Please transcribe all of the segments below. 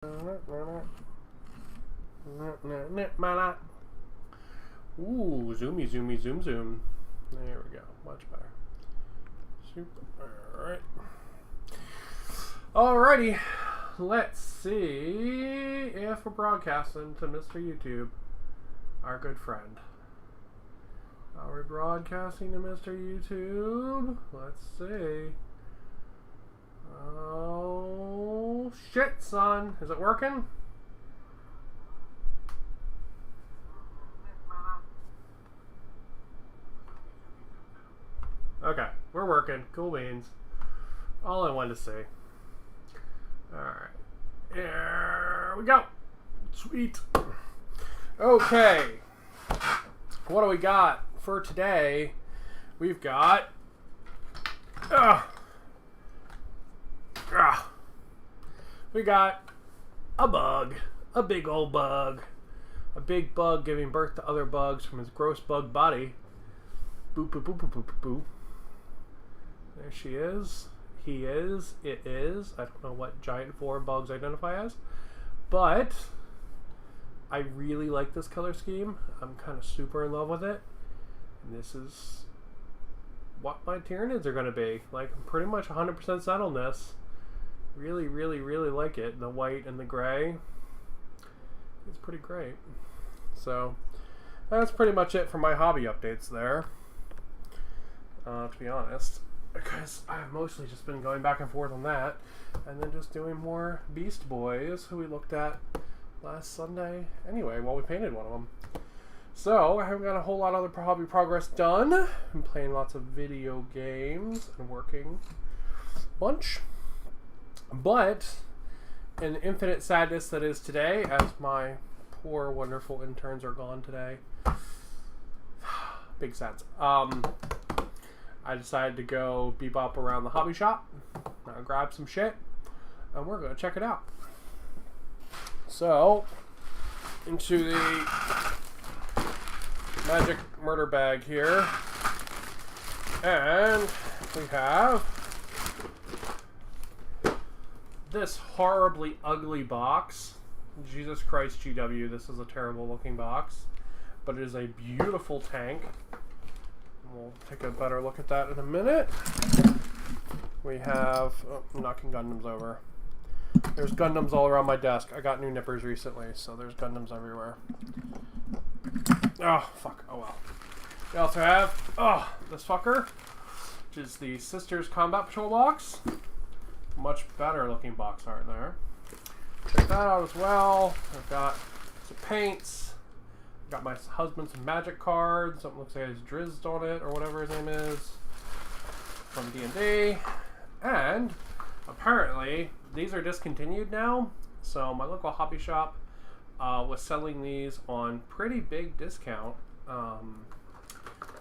Ooh, zoomy, zoomy, zoom, zoom. There we go. Much better. Super. Alrighty. Let's see if we're broadcasting to Mr. YouTube, our good friend. Are we broadcasting to Mr. YouTube? Let's see. Oh, shit, son. Is it working? Okay, we're working. Cool beans. All I wanted to see. Alright. Here we go. Sweet. Okay. What do we got for today? We've got... we got a bug. A big old bug. A big bug giving birth to other bugs from his gross bug body. Boop, boop, boop, boop, boop, boop, boop. There she is. He is. It is. I don't know what giant four bugs identify as. But I really like this color scheme. I'm kind of super in love with it. And this is what my Tyranids are going to be. Like, I'm pretty much 100% set on this. Really, really, really like it. The white and the gray. It's pretty great. So, that's pretty much it for my hobby updates there. To be honest. Because I've mostly just been going back and forth on that. And then just doing more Beast Boys, who we looked at last Sunday. Anyway, well, we painted one of them. So, I haven't got a whole lot of other hobby progress done. I'm playing lots of video games and working a bunch. But, in the infinite sadness that is today, as my poor, wonderful interns are gone today. Big sads. I decided to go bebop around the hobby shop, grab some shit, and we're going to check it out. So, into the magic murder bag here, and we have this horribly ugly box. Jesus Christ, GW, this is a terrible looking box, but it is a beautiful tank. We'll take a better look at that in a minute. We have... Oh, I'm knocking Gundams over. There's Gundams all around my desk. I got new nippers recently, so there's Gundams everywhere. Oh, fuck. Oh, well. We also have... this fucker, which is the Sisters Combat Patrol box. Much better looking box art there. Check that out as well. I've got some paints. Got my husband some magic cards. Something looks like it's drizzed on it, or whatever his name is, from D&D. And apparently these are discontinued now. So my local hobby shop was selling these on pretty big discount.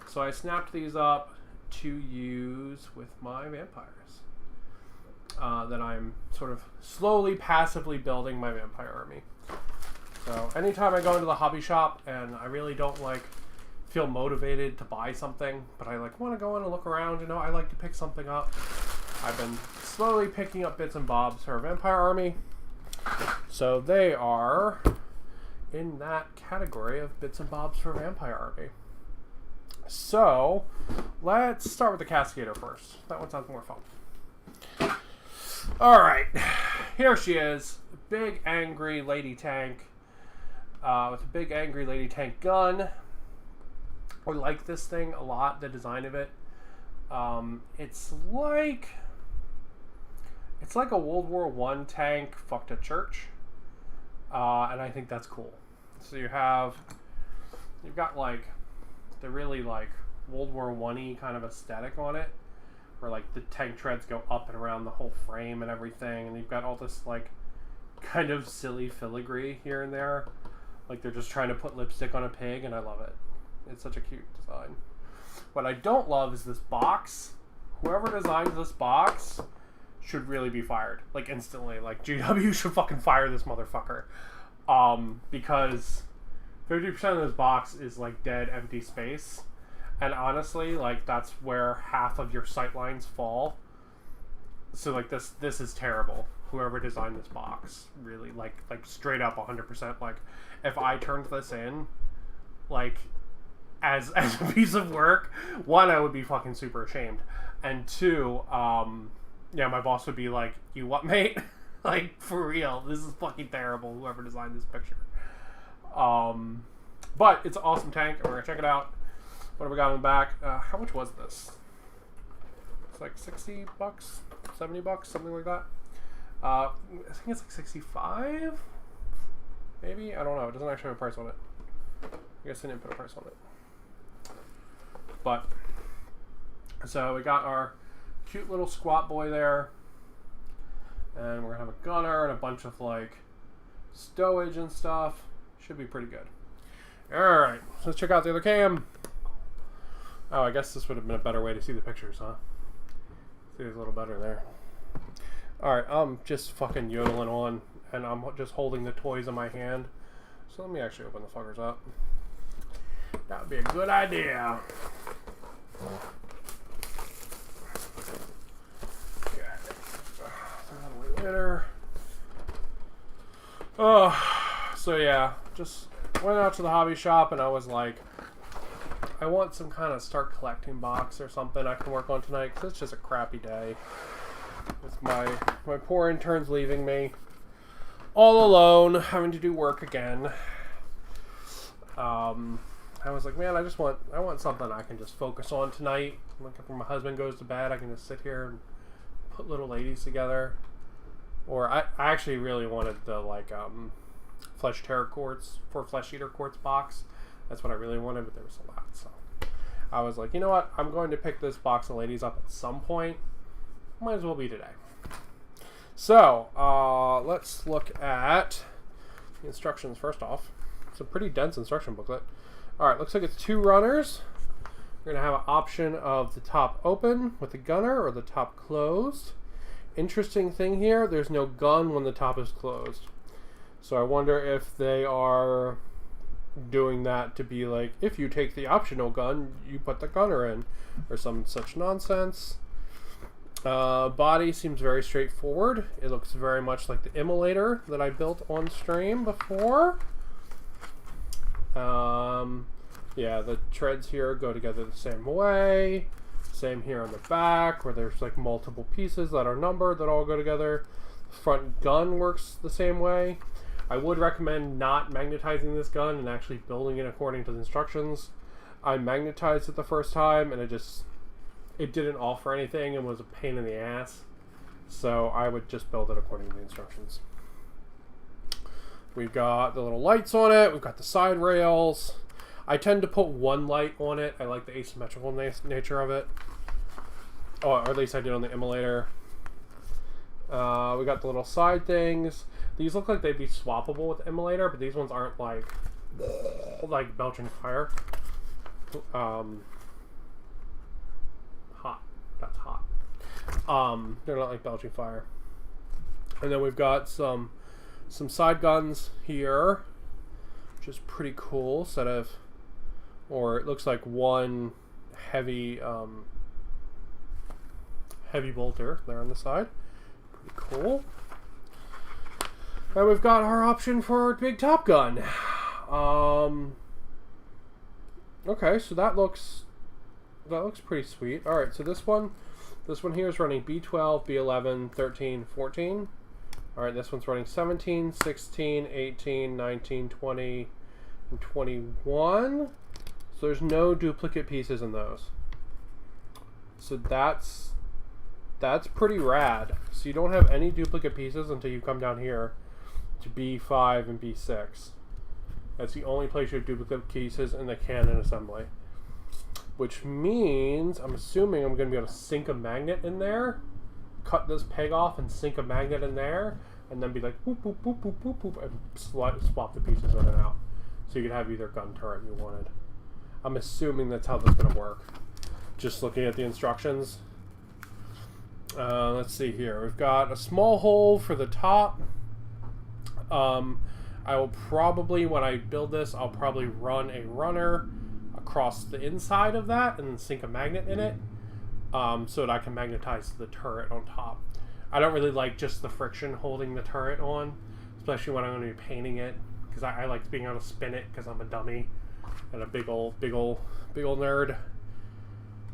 So I snapped these up to use with my vampires. That I'm sort of slowly, passively building my vampire army. So anytime I go into the hobby shop and I really don't feel motivated to buy something, but I want to go in and look around, I like to pick something up. I've been slowly picking up bits and bobs for a vampire army. So they are in that category of bits and bobs for a vampire army. So let's start with the Castigator first. That one sounds more fun. Alright, here she is. Big angry lady tank. With a big angry lady tank gun. I like this thing a lot, the design of it. It's like a World War I tank fucked a church. And I think that's cool. So you've got the really World War I-y kind of aesthetic on it, where the tank treads go up and around the whole frame and everything, and you've got all this kind of silly filigree here and there. They're just trying to put lipstick on a pig, and I love it. It's such a cute design. What I don't love is this box. Whoever designed this box should really be fired. Instantly. GW should fucking fire this motherfucker. Because 50% of this box is, dead, empty space. And honestly, that's where half of your sightlines fall. So, this is terrible. whoever designed this box really, like straight up 100%. Like, if I turned this in, like, as a piece of work, one, I would be fucking super ashamed, and two, yeah, my boss would be like, "You what, mate?" Like, for real, this is fucking terrible, whoever designed this picture. But it's an awesome tank, and we're gonna check it out. What have we got in the back? How much was this? It's like $60, $70, something like that. I think it's like 65, maybe? I don't know. It doesn't actually have a price on it. I guess I didn't put a price on it. But, so we got our cute little squat boy there. And we're going to have a gunner and a bunch of, like, stowage and stuff. Should be pretty good. Alright, so let's check out the other cam. Oh, I guess this would have been a better way to see the pictures, huh? See, it's a little better there. Alright, I'm just fucking yodeling on, and I'm just holding the toys in my hand. So let me actually open the fuckers up. That would be a good idea. Later. So yeah, just went out to the hobby shop and I was like, I want some kind of start collecting box or something I can work on tonight, because it's just a crappy day. With my poor interns leaving me all alone, having to do work again. I was like, man, I want something I can just focus on tonight. Like, when my husband goes to bed, I can just sit here and put little ladies together. Or I actually really wanted the, like, Flesh Terror Quartz for Flesh Eater Quartz box. That's what I really wanted, but there was a lot. So I was like, you know what? I'm going to pick this box of ladies up at some point. Might as well be today. So let's look at the instructions first off. It's a pretty dense instruction booklet. Alright, looks like it's 2 runners. We're going to have an option of the top open with the gunner or the top closed. Interesting thing here, there's no gun when the top is closed. So I wonder if they are doing that to be like, if you take the optional gun, you put the gunner in, or some such nonsense. Body seems very straightforward. It looks very much like the Immolator that I built on stream before. Yeah, the treads here go together the same way. Same here on the back, where there's like multiple pieces that are numbered that all go together. The front gun works the same way. I would recommend not magnetizing this gun and actually building it according to the instructions. I magnetized it the first time and it didn't offer anything and was a pain in the ass. So I would just build it according to the instructions. We've got the little lights on it. We've got the side rails. I tend to put one light on it. I like the asymmetrical nature of it. Oh, or at least I did on the Immolator. We got the little side things. These look like they'd be swappable with the Immolator, but these ones aren't like belching fire. Hot. That's hot. They're not like belching fire. And then we've got some side guns here, which is pretty cool. Or it looks like one heavy bolter there on the side. Pretty cool. And we've got our option for our big top gun. Okay, so that looks pretty sweet. All right, so this one here is running B12, B11, 13, 14. All right, this one's running 17, 16, 18, 19, 20, and 21. So there's no duplicate pieces in those. So that's pretty rad. So you don't have any duplicate pieces until you come down here to B5 and B6. That's the only place you have duplicate pieces in the cannon assembly. Which means, I'm assuming I'm going to be able to sink a magnet in there, cut this peg off and sink a magnet in there, and then be like, boop, boop, boop, boop, boop, boop, and swap the pieces in and out. So you could have either gun turret you wanted. I'm assuming that's how that's going to work. Just looking at the instructions. Let's see here. We've got a small hole for the top. I will probably, when I build this, I'll probably run a runner across the inside of that and sink a magnet in it, so that I can magnetize the turret on top. I don't really like just the friction holding the turret on, especially when I'm going to be painting it, because I like being able to spin it because I'm a dummy and a big old nerd,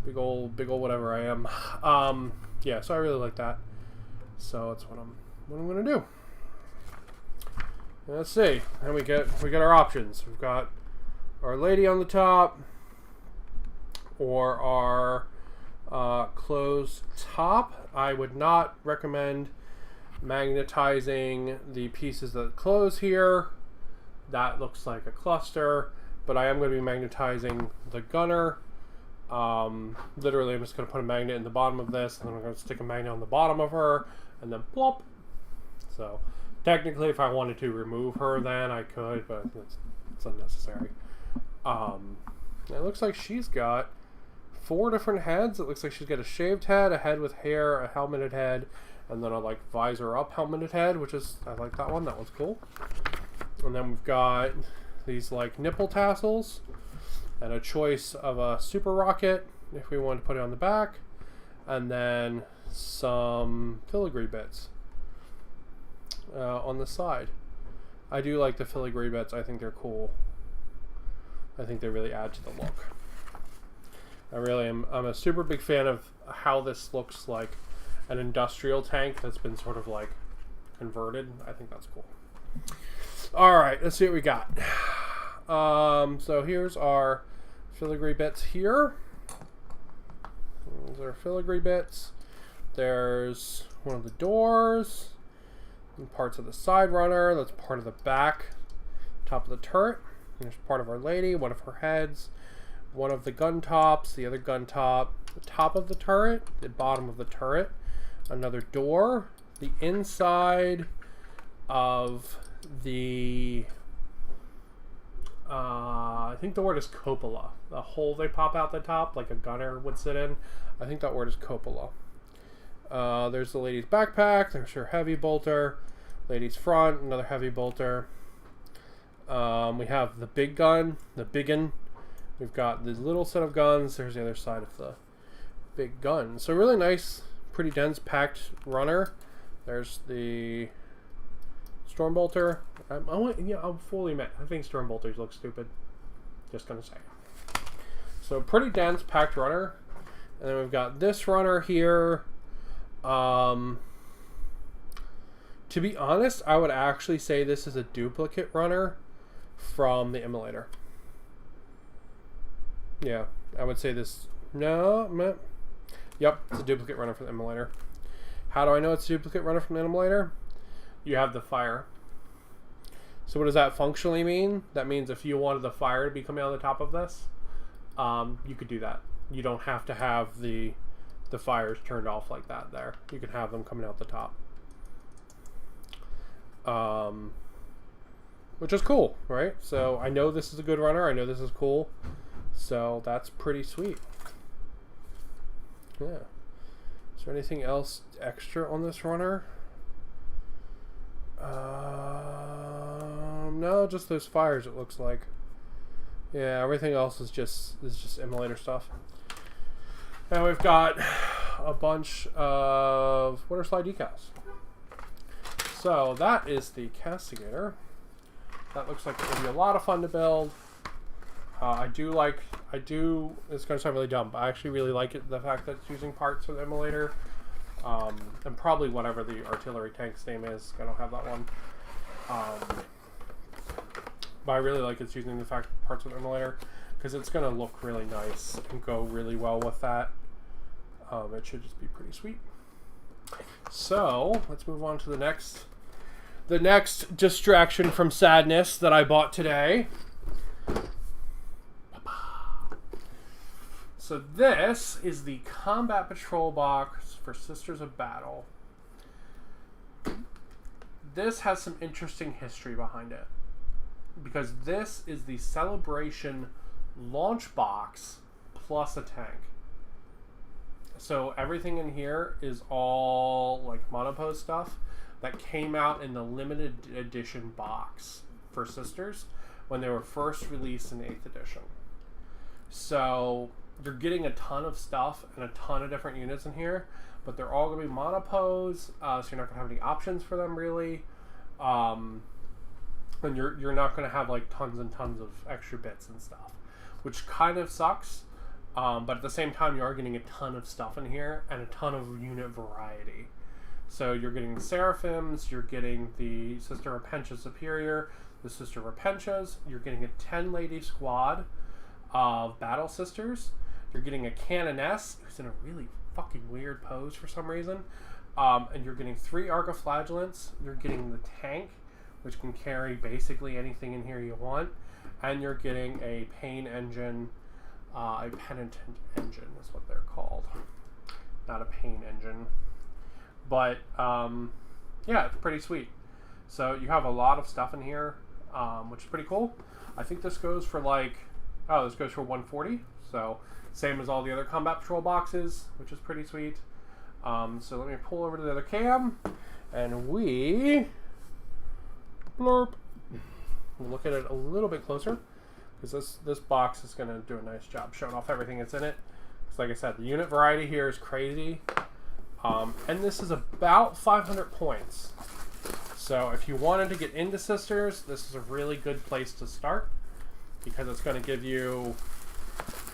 big old whatever I am. Yeah, so I really like that. So that's what I'm going to do. Let's see. And we get our options. We've got our lady on the top, or our closed top. I would not recommend magnetizing the pieces that close here. That looks like a cluster, but I am going to be magnetizing the gunner. Literally, I'm just going to put a magnet in the bottom of this, and then I'm going to stick a magnet on the bottom of her, and then plop. So technically, if I wanted to remove her, then I could, but it's unnecessary. It looks like she's got 4 different heads. It looks like she's got a shaved head, a head with hair, a helmeted head, and then a like visor up helmeted head, which is, I like that one. That one's cool. And then we've got these like nipple tassels and a choice of a super rocket if we want to put it on the back, and then some filigree bits on the side. I do like the filigree bits. I think they're cool. I think they really add to the look. I really am. I'm a super big fan of how this looks like an industrial tank that's been sort of like converted. I think that's cool. All right, let's see what we got. So here's our filigree bits here. Those are filigree bits. There's one of the doors and parts of the side runner. That's part of the back, top of the turret. There's part of our lady, one of her heads, one of the gun tops, the other gun top, the top of the turret, the bottom of the turret, another door, the inside of the, I think the word is cupola. The hole they pop out the top, like a gunner would sit in. I think that word is cupola. There's the lady's backpack. There's her heavy bolter. Lady's front, another heavy bolter. We have the big gun, the biggin. We've got the little set of guns. There's the other side of the big gun. So really nice, pretty dense, packed runner. There's the Stormbolter. I'll fully admit, I think Stormbolters look stupid. Just gonna say. So pretty dense, packed runner. And then we've got this runner here. To be honest, I would actually say this is a duplicate runner from the emulator. Yeah, I would say this. No, yep, it's a duplicate runner from the emulator. How do I know it's a duplicate runner from the emulator? You have the fire. So what does that functionally mean? That means if you wanted the fire to be coming on the top of this, you could do that. You don't have to have the fires turned off like that there. You can have them coming out the top. Which is cool, right? So I know this is a good runner. I know this is cool. So that's pretty sweet. Yeah. Is there anything else extra on this runner? No, just those fires, it looks like. Yeah, everything else is just emulator stuff. And we've got a bunch of water slide decals. So that is the Castigator. That looks like it would be a lot of fun to build. It's going to sound really dumb, but I actually really like it, the fact that it's using parts of the emulator. And probably whatever the artillery tank's name is. I don't have that one. But I really like it's using the fact parts of the emulator, because it's going to look really nice and go really well with that. It should just be pretty sweet. So let's move on to the next distraction from sadness that I bought today. So this is the Combat Patrol box for Sisters of Battle. This has some interesting history behind it, because this is the Celebration launch box plus a tank. So everything in here is all like monopose stuff that came out in the limited edition box for Sisters when they were first released in 8th edition. So you're getting a ton of stuff and a ton of different units in here, but they're all going to be monopose, so you're not going to have any options for them really. And you're not going to have like tons and tons of extra bits and stuff, which kind of sucks. But at the same time, you are getting a ton of stuff in here and a ton of unit variety. So you're getting the Seraphims, you're getting the Sister Repentia Superior, the Sister Repentias, you're getting a 10-lady squad of Battle Sisters, you're getting a Canoness, who's in a really fucking weird pose for some reason, and you're getting 3 Argoflagellants, you're getting the tank, which can carry basically anything in here you want, and you're getting a Pain Engine, a Penitent Engine is what they're called, not a Pain Engine. But, yeah, it's pretty sweet. So you have a lot of stuff in here, which is pretty cool. I think this goes for this goes for 140. So same as all the other Combat Patrol boxes, which is pretty sweet. So let me pull over to the other cam, and we'll look at it a little bit closer, because this box is going to do a nice job showing off everything that's in it. Because like I said, the unit variety here is crazy. And this is about 500 points. So if you wanted to get into Sisters, this is a really good place to start, because it's going to give you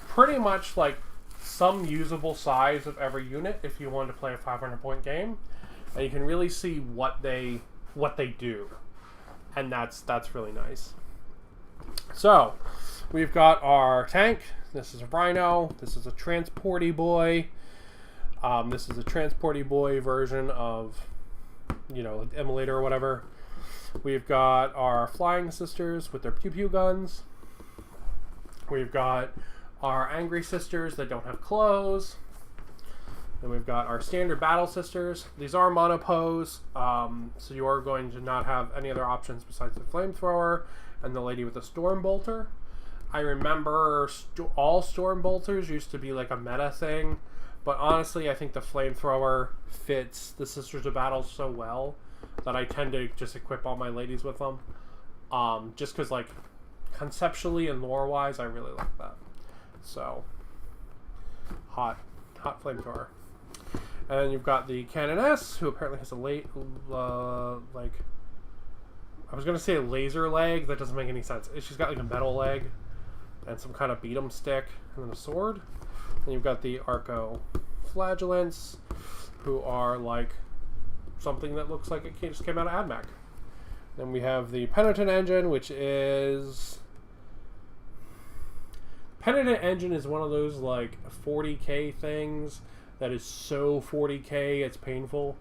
pretty much like some usable size of every unit if you want to play a 500 point game, and you can really see what they do, and that's really nice. So we've got our tank. This is a Rhino. This is a Transporty Boy. This is a Transporty Boy version of, Immolator or whatever. We've got our Flying Sisters with their pew-pew guns. We've got our Angry Sisters that don't have clothes. Then we've got our standard Battle Sisters. These are monopose, so you are going to not have any other options besides the Flamethrower and the Lady with the Storm Bolter. I remember all Storm Bolters used to be like a meta thing. But honestly, I think the Flamethrower fits the Sisters of Battle so well that I tend to just equip all my ladies with them. Just because, like, conceptually and lore-wise, I really like that. So, hot Flamethrower. And then you've got the Canoness, who apparently has a I was going to say a laser leg. That doesn't make any sense. She's got, like, a metal leg and some kind of beat-em stick and then a sword. And you've got the Argoflagellants, who are like something that looks like it just came out of AdMac. Then we have the Penitent Engine, which is... Penitent Engine is one of those like 40k things that is so 40k it's painful.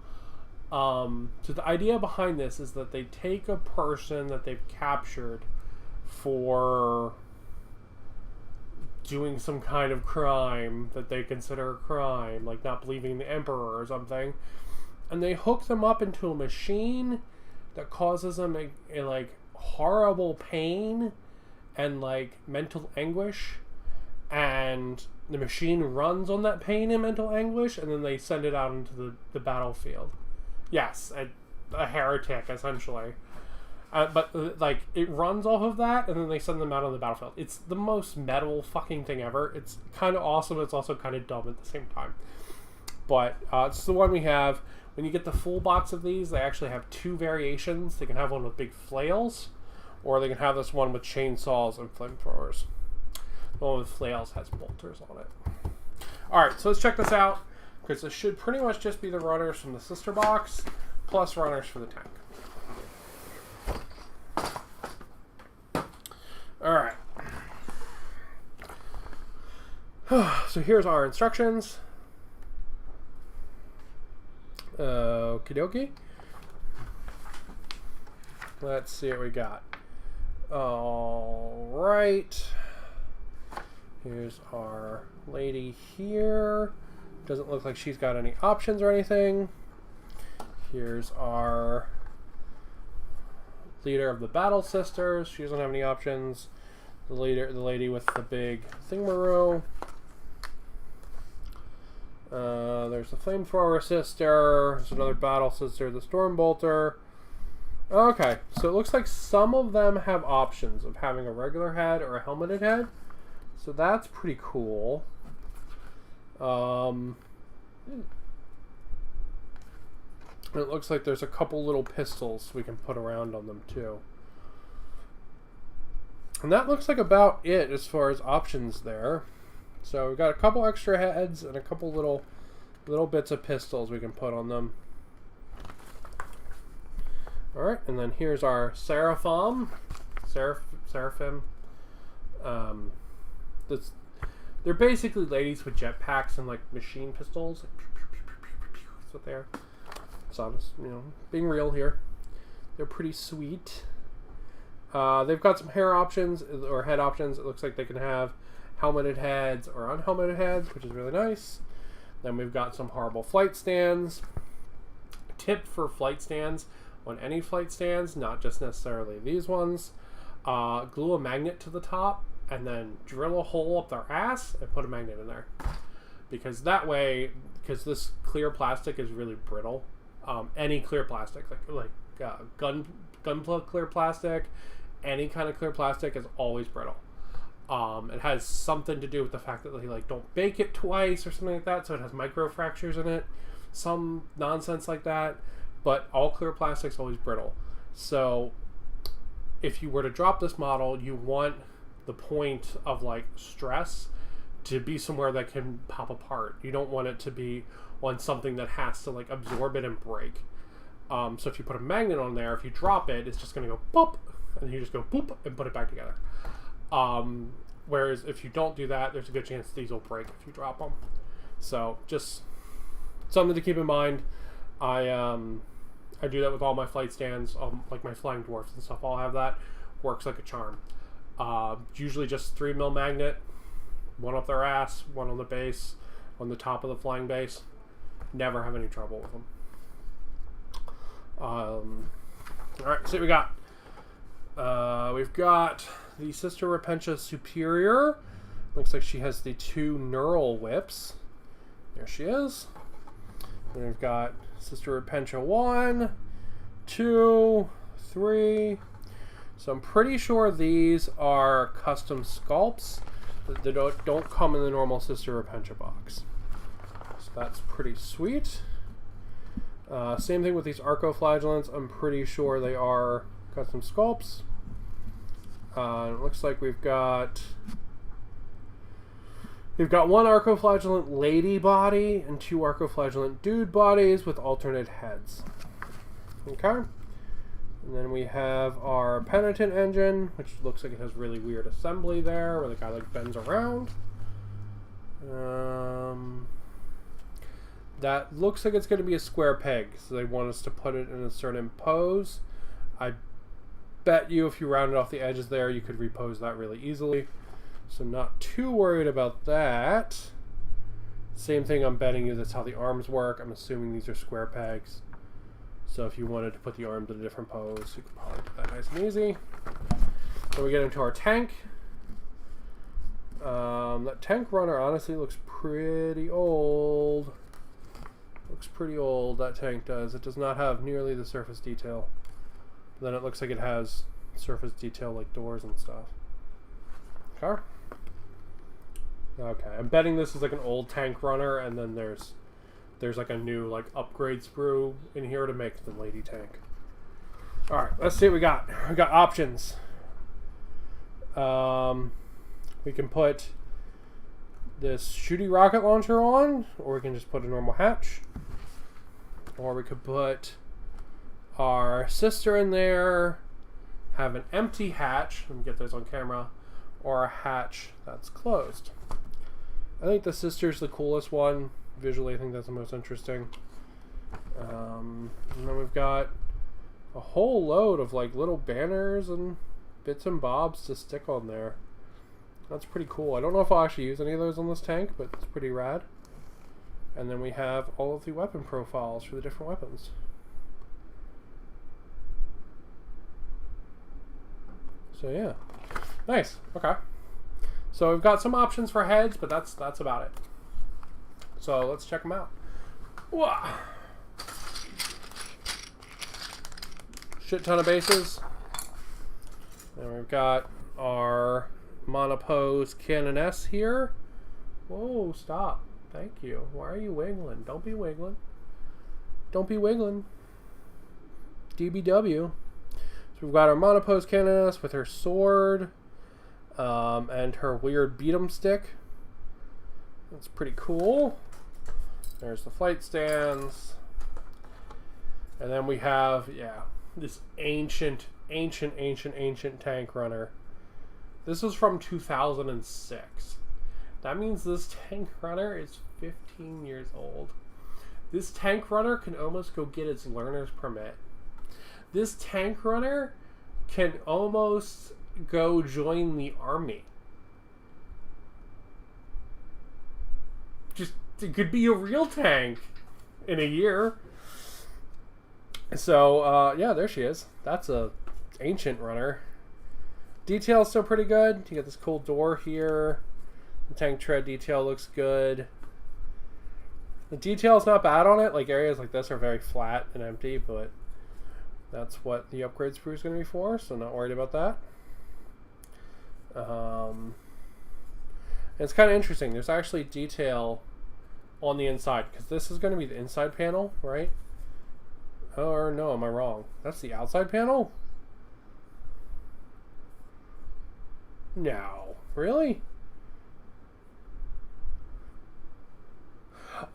So the idea behind this is that they take a person that they've captured for doing some kind of crime that they consider a crime, like not believing in the Emperor or something, and they hook them up into a machine that causes them a like horrible pain and like mental anguish, and the machine runs on that pain and mental anguish, and then they send it out into the battlefield. Yes, a heretic essentially. But like it runs off of that, and then they send them out on the battlefield. It's the most metal fucking thing ever. It's kind of awesome. It's also kind of dumb at the same time. But it's the one we have. When you get the full box of these, they actually have 2 variations. They can have one with big flails, or they can have this one with chainsaws and flamethrowers. The one with flails has bolters on it. All right, so let's check this out, because this should pretty much just be the runners from the sister box plus runners for the tank. Alright. So here's our instructions. Okie dokie. Let's see what we got. Alright. Here's our lady here. Doesn't look like she's got any options or anything. Here's our leader of the Battle Sisters. She doesn't have any options. The lady with the big thingamaroo. There's the Flamethrower Sister. There's another Battle Sister, the Stormbolter. Okay, so it looks like some of them have options of having a regular head or a helmeted head. So that's pretty cool. And it looks like there's a couple little pistols we can put around on them too. And that looks like about it as far as options there. So we've got a couple extra heads and a couple little bits of pistols we can put on them. Alright, and then here's our Seraphim. They're basically ladies with jetpacks and like machine pistols. That's what they are. It's honest, you know, being real here. They're pretty sweet. They've got some hair options or head options. It looks like they can have helmeted heads or unhelmeted heads, which is really nice. Then we've got some horrible flight stands. Tip for flight stands: on any flight stands, not just necessarily these ones, glue a magnet to the top and then drill a hole up their ass and put a magnet in there. Because that way, because this clear plastic is really brittle. Any clear plastic, like gunpla clear plastic, any kind of clear plastic is always brittle. It has something to do with the fact that they like don't bake it twice or something like that, so it has micro fractures in it, some nonsense like that. But all clear plastic's always brittle. So if you were to drop this model, you want the point of like stress to be somewhere that can pop apart. You don't want it to be on something that has to like absorb it and break. So if you put a magnet on there, if you drop it, it's just going to go boop, and you just go boop and put it back together. Whereas if you don't do that, there's a good chance these will break if you drop them. So just something to keep in mind. I do that with all my flight stands, like my flying dwarfs and stuff. I'll have that. Works like a charm. Usually just 3mm magnet, one up their ass, one on the base, on the top of the flying base. Never have any trouble with them. Alright, so what we got. We've got the Sister Repentia Superior. Looks like she has the 2 neural whips. There she is. Then we've got Sister Repentia 1, 2, 3. So I'm pretty sure these are custom sculpts. They don't come in the normal Sister Repentia box. So that's pretty sweet. Same thing with these Arcoflagellants. I'm pretty sure they are custom sculpts. It looks like we've got 1 Arcoflagellant lady body and 2 Arcoflagellant dude bodies with alternate heads. Okay. And then we have our Penitent engine, which looks like it has really weird assembly there, where the guy like bends around. That looks like it's going to be a square peg, so they want us to put it in a certain pose. I bet you if you rounded off the edges there, you could repose that really easily. So not too worried about that. Same thing, I'm betting you that's how the arms work. I'm assuming these are square pegs. So if you wanted to put the arms in a different pose, you could probably do that nice and easy. Then we get into our tank. That tank runner honestly looks pretty old. Looks pretty old, that tank does. It does not have nearly the surface detail. But then it looks like it has surface detail like doors and stuff. Okay. Okay, I'm betting this is like an old tank runner, and then there's like a new like upgrade sprue in here to make the lady tank. Alright, let's see what we got. We got options. We can put this shooty rocket launcher on, or we can just put a normal hatch. Or we could put our sister in there, have an empty hatch, let me get those on camera, or a hatch that's closed. I think the sister's the coolest one. Visually, I think that's the most interesting. And then we've got a whole load of like little banners and bits and bobs to stick on there. That's pretty cool. I don't know if I'll actually use any of those on this tank, but it's pretty rad. And then we have all of the weapon profiles for the different weapons. So yeah, nice. Okay. So we've got some options for heads, but that's about it. So let's check them out. Wow. Shit ton of bases. And we've got our monopose Canoness here. Whoa, stop. Thank you. Why are you wiggling? Don't be wiggling. Don't be wiggling. DBW. So we've got our monopose canoness with her sword and her weird beat 'em stick. That's pretty cool. There's the flight stands. And then we have, this ancient tank runner. This was from 2006. That means this tank runner is 15 years old. This tank runner can almost go get its learner's permit. This tank runner can almost go join the army. Just, it could be a real tank in a year. So, yeah, there she is. That's a ancient runner. Detail's still pretty good. You got this cool door here. The tank tread detail looks good. The detail's not bad on it. Like, areas like this are very flat and empty, but that's what the upgrade sprue is going to be for, so not worried about that. It's kind of interesting. There's actually detail on the inside, because this is going to be the inside panel, right? Or no, am I wrong? That's the outside panel? No. Really?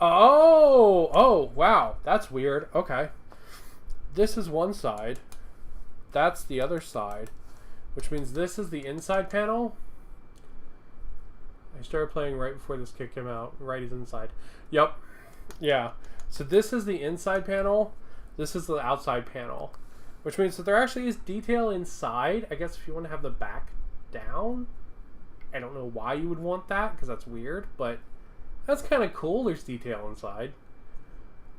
Oh, wow. That's weird. Okay. This is one side. That's the other side. Which means this is the inside panel. I started playing right before this kit came out. Right is inside. Yep. Yeah. So this is the inside panel. This is the outside panel. Which means that there actually is detail inside. I guess if you want to have the back down. I don't know why you would want that, because that's weird. But that's kind of cool. There's detail inside.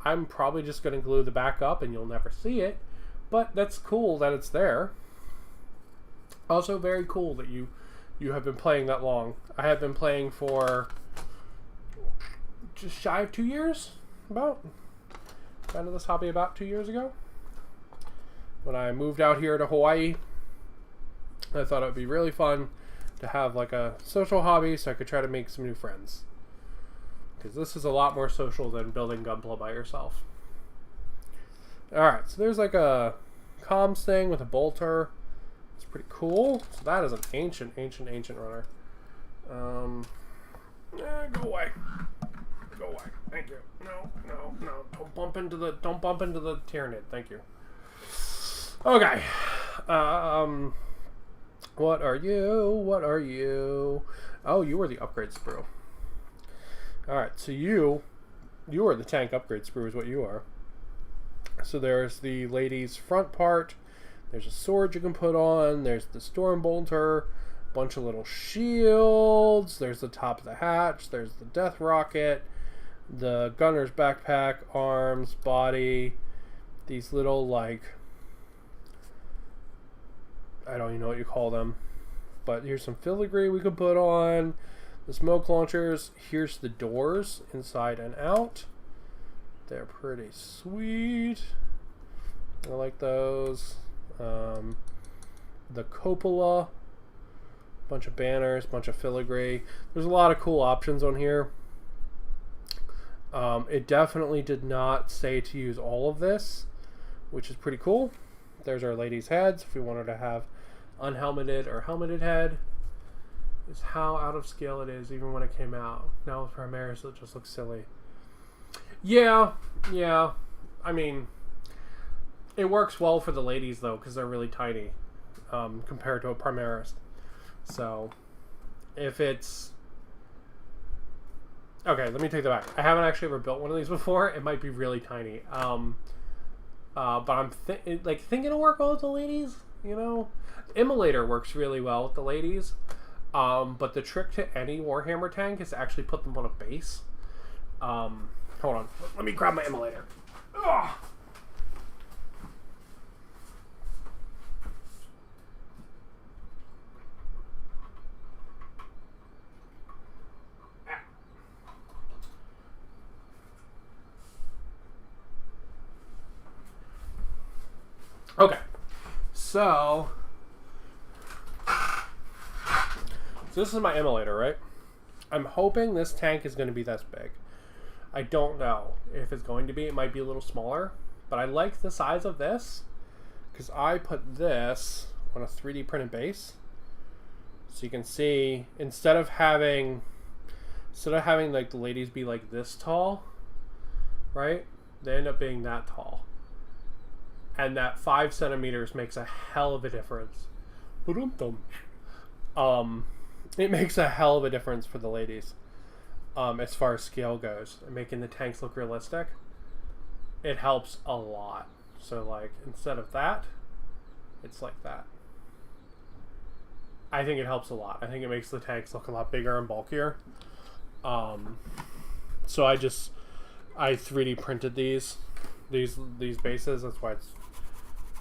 I'm probably just going to glue the back up and you'll never see it. But that's cool that it's there. Also very cool that you have been playing that long. I have been playing for just shy of 2 years, about. Got into this hobby about 2 years ago. When I moved out here to Hawaii, I thought it would be really fun to have like a social hobby so I could try to make some new friends. Because this is a lot more social than building Gunpla by yourself. Alright, so there's like a comms thing with a bolter. It's pretty cool. So that is an ancient runner. Go away. Go away. Thank you. No. Don't bump into the Tyranid. Thank you. Okay. What are you? Oh, you are the upgrade sprue. Alright, so you are the tank upgrade sprue is what you are. So there's the lady's front part. There's a sword you can put on. There's the storm bolter. Bunch of little shields. There's the top of the hatch. There's the death rocket. The gunner's backpack, arms, body. These little, like, I don't even know what you call them. But here's some filigree we could put on. The smoke launchers. Here's the doors, inside and out. They're pretty sweet. I like those. The cupola. Bunch of banners, bunch of filigree. There's a lot of cool options on here. It definitely did not say to use all of this, which is pretty cool. There's our lady's heads. If we wanted to have unhelmeted or helmeted head. Is how out of scale it is even when it came out. Now with Primaris it just looks silly. Yeah. I mean, it works well for the ladies though, because they're really tiny compared to a Primaris. So, if it's... Okay, let me take that back. I haven't actually ever built one of these before. It might be really tiny. But I'm thinking it'll work well with the ladies, you know? Immolator works really well with the ladies. But the trick to any Warhammer tank is to actually put them on a base. Hold on. Let me grab my immolator. Ugh. Okay, so this is my immolator, right? I'm hoping this tank is going to be this big. I don't know if it's going to be. It might be a little smaller, but I like the size of this. because I put this on a 3D printed base. So you can see, instead of having like the ladies be like this tall, right? They end up being that tall. And that 5 centimeters makes a hell of a difference. It makes a hell of a difference for the ladies. As far as scale goes, and making the tanks look realistic, it helps a lot. So like, instead of that, it's like that. I think it helps a lot. I think it makes the tanks look a lot bigger and bulkier. So I 3D printed these bases. That's why it's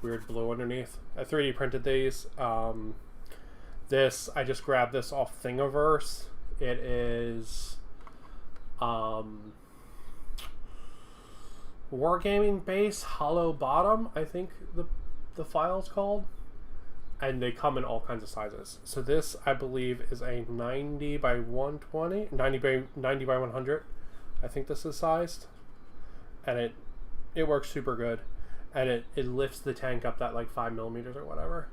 weird blue underneath. I 3D printed these. This, I just grabbed this off Thingiverse. It is Wargaming base hollow bottom, I think the file's called. And they come in all kinds of sizes. So this, I believe, is a 90 by 120, 90 by 100. I think this is sized. And it works super good. And it lifts the tank up that like 5 millimeters or whatever.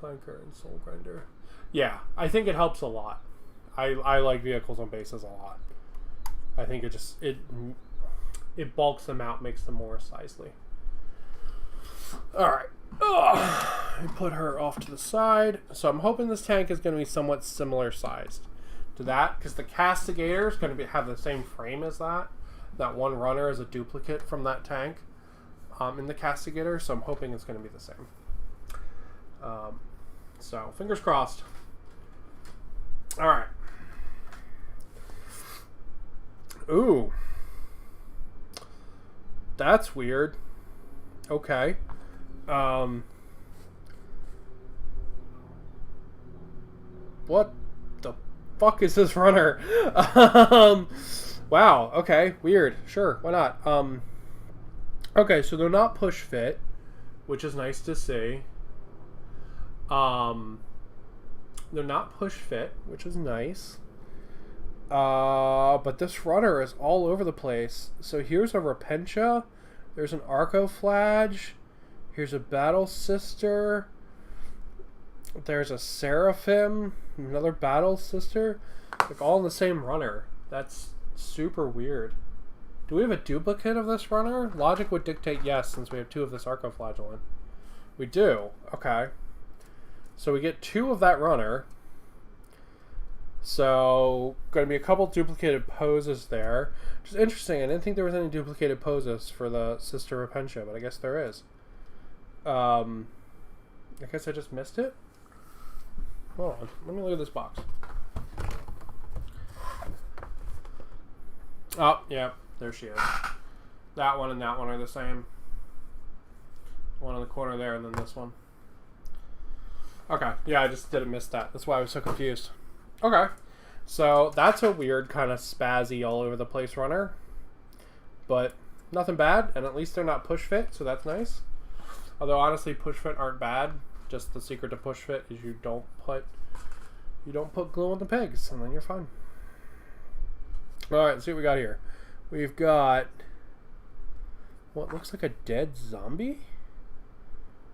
Clanker and Soul Grinder. Yeah, I think it helps a lot. I like vehicles on bases a lot. I think it bulks them out, makes them more sizely. Alright. I put her off to the side. So I'm hoping this tank is going to be somewhat similar sized to that, because the Castigator is going to have the same frame as that. That one runner is a duplicate from that tank in the Castigator, so I'm hoping it's going to be the same. So fingers crossed. Alright. Ooh. That's weird. Okay. What the fuck is this runner? Wow, okay, weird. Sure, why not? Okay, so they're not push fit, which is nice to see. They're not push fit, which is nice. But this runner is all over the place. So here's a Repentia. There's an Arcoflage. Here's a Battle Sister. There's a Seraphim. Another Battle Sister. Like all in the same runner. That's super weird. Do we have a duplicate of this runner? Logic would dictate yes, since we have 2 of this Arcoflagellin. We do. Okay. So we get 2 of that runner. So, going to be a couple duplicated poses there. Which is interesting. I didn't think there was any duplicated poses for the Sister Repentia, but I guess there is. I guess I just missed it. Hold on. Let me look at this box. Oh, yeah. There she is. That one and that one are the same. One in the corner there and then this one. Okay. Yeah, I just didn't miss that. That's why I was so confused. Okay. So, that's a weird kind of spazzy all over the place runner. But nothing bad. And at least they're not push fit, so that's nice. Although, honestly, push fit aren't bad. Just the secret to push fit is you don't put glue on the pegs, and then you're fine. Alright, let's see what we got here. We've got what looks like a dead zombie?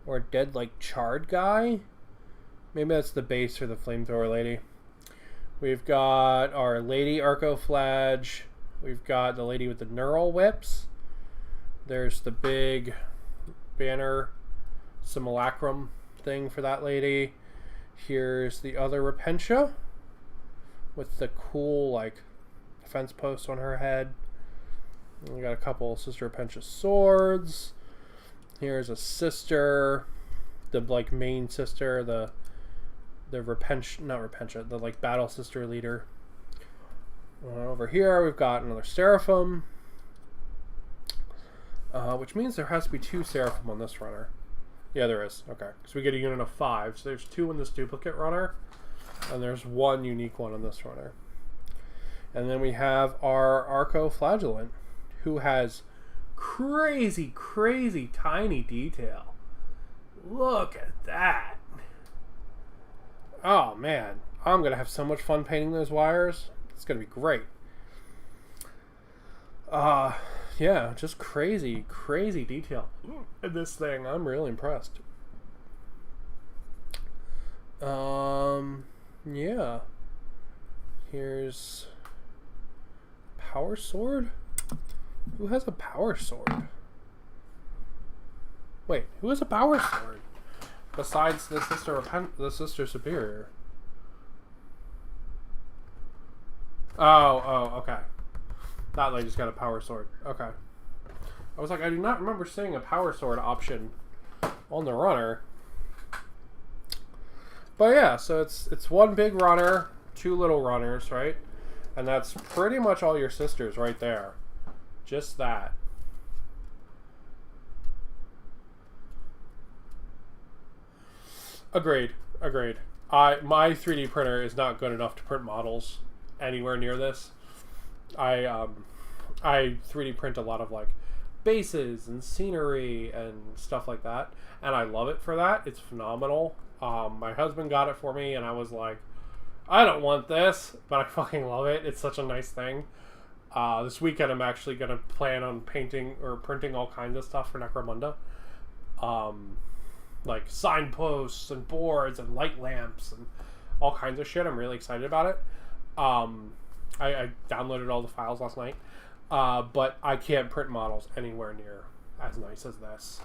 Or a dead, like, charred guy? Maybe that's the base for the flamethrower lady. We've got our lady Arcoflage. We've got the lady with the neural whips. There's the big banner simulacrum thing for that lady. Here's the other Repentia with the cool, like, fence post on her head. And we got a couple Sister Repentia swords. Here's a sister, the like main sister, the Repentia, not Repentia, the like battle sister leader. Over here we've got another Seraphim, which means there has to be 2 Seraphim on this runner. Yeah, there is. Okay, so we get a unit of 5. So there's 2 in this duplicate runner, and there's 1 unique one on this runner. And then we have our Arcoflagellin, who has crazy, crazy tiny detail. Look at that. Oh, man. I'm going to have so much fun painting those wires. It's going to be great. Yeah, just crazy, crazy detail in this thing. I'm really impressed. Yeah. Here's power sword. Who has a power sword? Wait, who has a power sword besides the sister superior? Oh, okay. That lady's got a power sword. Okay. I was like, I do not remember seeing a power sword option on the runner. But yeah, so it's one big runner, two little runners, right? And that's pretty much all your sisters right there. Just that. Agreed. My 3D printer is not good enough to print models anywhere near this. I 3D print a lot of like bases and scenery and stuff like that, and I love it for that. It's phenomenal. My husband got it for me, and I was like, I don't want this, but I fucking love it. It's such a nice thing. This weekend I'm actually going to plan on painting or printing all kinds of stuff for Necromunda. Like signposts and boards and light lamps and all kinds of shit. I'm really excited about it. I downloaded all the files last night. But I can't print models anywhere near as nice as this.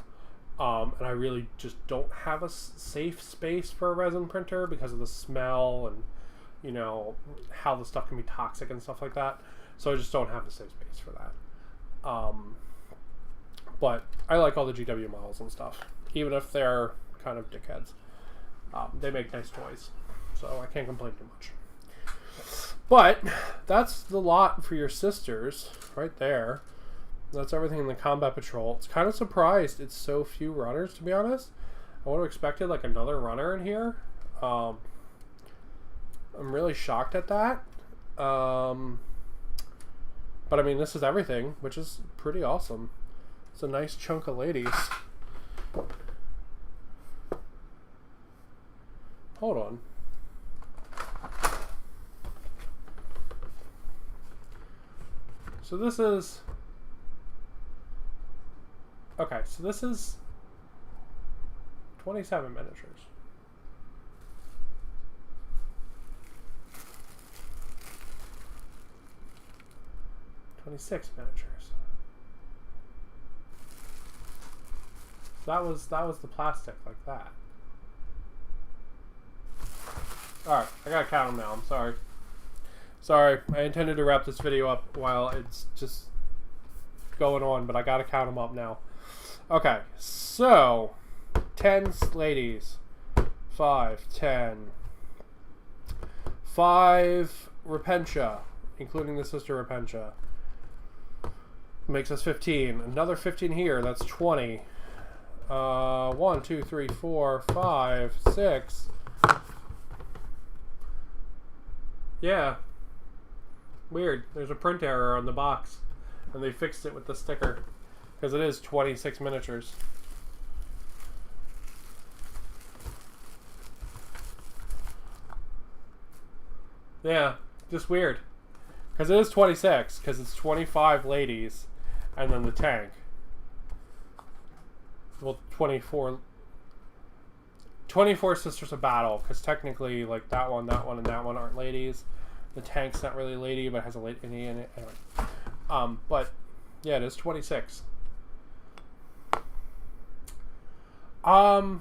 And I really just don't have a safe space for a resin printer because of the smell and, you know, how the stuff can be toxic and stuff like that. So I just don't have a safe space for that. But I like all the GW models and stuff, even if they're kind of dickheads. They make nice toys, so I can't complain too much. But that's the lot for your sisters right there. That's everything in the combat patrol. It's kind of surprised it's so few runners, to be honest. I would have expected like another runner in here. I'm really shocked at that. But I mean, this is everything, which is pretty awesome. It's a nice chunk of ladies. Hold on. So this is... Okay, so this is 27 miniatures. $26 miniatures. That was the plastic like that. Alright, I gotta count them now, I'm sorry. Sorry, I intended to wrap this video up while it's just going on, but I gotta count them up now. Okay, so 10 ladies, 5, 10, 5 Repentia, including the sister Repentia, makes us 15. Another 15 here, that's 20. 1, 2, 3, 4, 5, 6. Yeah. Weird. There's a print error on the box. And they fixed it with the sticker. Because it is 26 miniatures. Yeah. Just weird. Because it is 26. Because it's 25 ladies. And then the tank. Well, 24 Sisters of Battle, because technically, like, that one, and that one aren't ladies. The tank's not really lady, but has a lady in it. Anyway. But, yeah, it is 26. I'm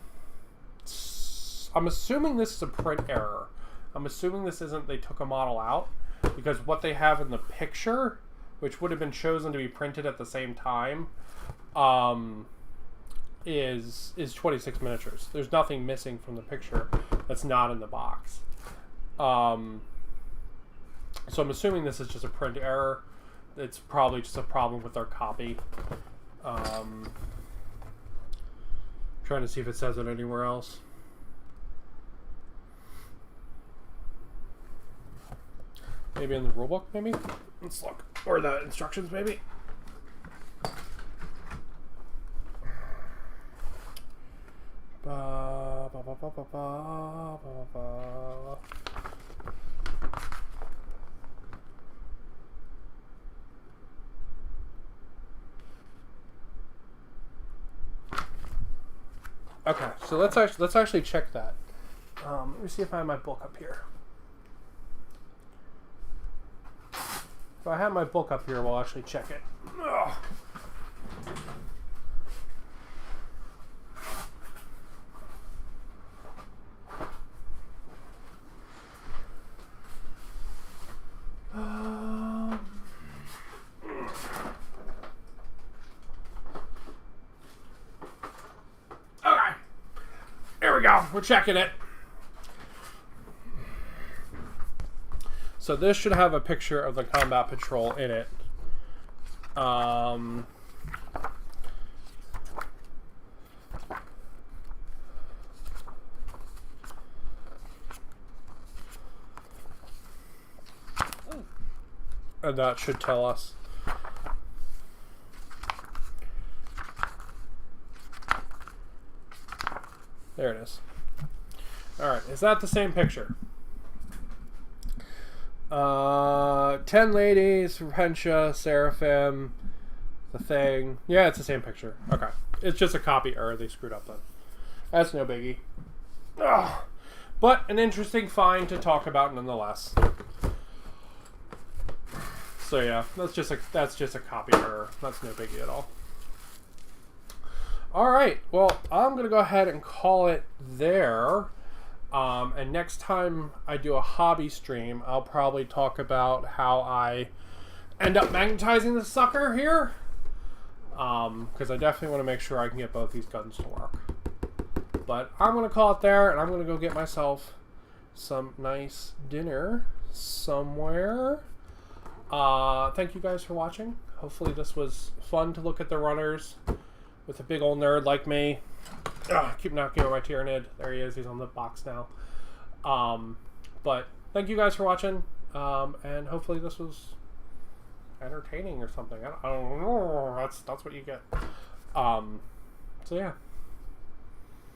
assuming this is a print error. I'm assuming this isn't they took a model out, because what they have in the picture, which would have been chosen to be printed at the same time, is 26 miniatures. There's nothing missing from the picture that's not in the box. So I'm assuming this is just a print error. It's probably just a problem with their copy. Trying to see if it says it anywhere else. Maybe in the rulebook, maybe? Let's look. Or the instructions, maybe? Ba, ba, ba, ba, ba, ba, ba, ba. Okay, so let's actually check that. Let me see if I have my book up here. If I have my book up here, we'll actually check it. Ugh. Okay. There we go. We're checking it. So this should have a picture of the combat patrol in it. And that should tell us. There it is. Alright, is that the same picture? 10 ladies, Repentia, Seraphim, the thing. Yeah, it's the same picture. Okay. It's just a copy error they screwed up then. That's no biggie. Ugh. But an interesting find to talk about nonetheless. So yeah, that's just a copy error. That's no biggie at all. Alright, well, I'm going to go ahead and call it there. And next time I do a hobby stream, I'll probably talk about how I end up magnetizing the sucker here. Because I definitely want to make sure I can get both these guns to work. But I'm going to call it there, and I'm going to go get myself some nice dinner somewhere. Thank you guys for watching. Hopefully this was fun to look at the runners with a big old nerd like me. I keep knocking over my Tyrannid. There he is. He's on the box now. But thank you guys for watching. And hopefully this was entertaining or something. I don't know. That's what you get. So yeah.